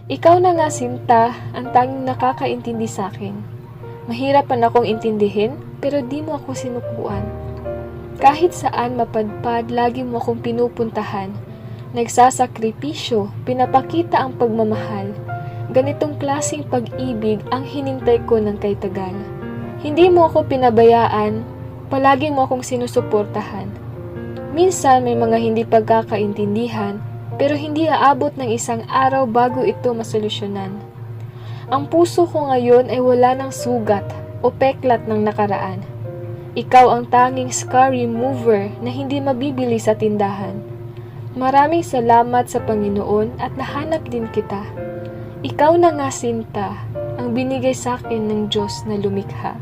Ikaw na nga, Sinta, ang tanging nakakaintindi sa akin. Mahirap man akong intindihin, pero di mo ako sinukuan. Kahit saan mapadpad, lagi mo akong pinupuntahan. Nagsasakripisyo, pinapakita ang pagmamahal. Ganitong klaseng pag-ibig ang hinintay ko ng kay tagal. Hindi mo ako pinabayaan, palagi mo akong sinusuportahan. Minsan may mga hindi pagkakaintindihan, pero hindi aabot ng isang araw bago ito masolusyonan. Ang puso ko ngayon ay wala ng sugat o peklat ng nakaraan. Ikaw ang tanging scar remover na hindi mabibili sa tindahan. Maraming salamat sa Panginoon at nahanap din kita. Ikaw na nga, Sinta, ang binigay sa akin ng Diyos na lumikha.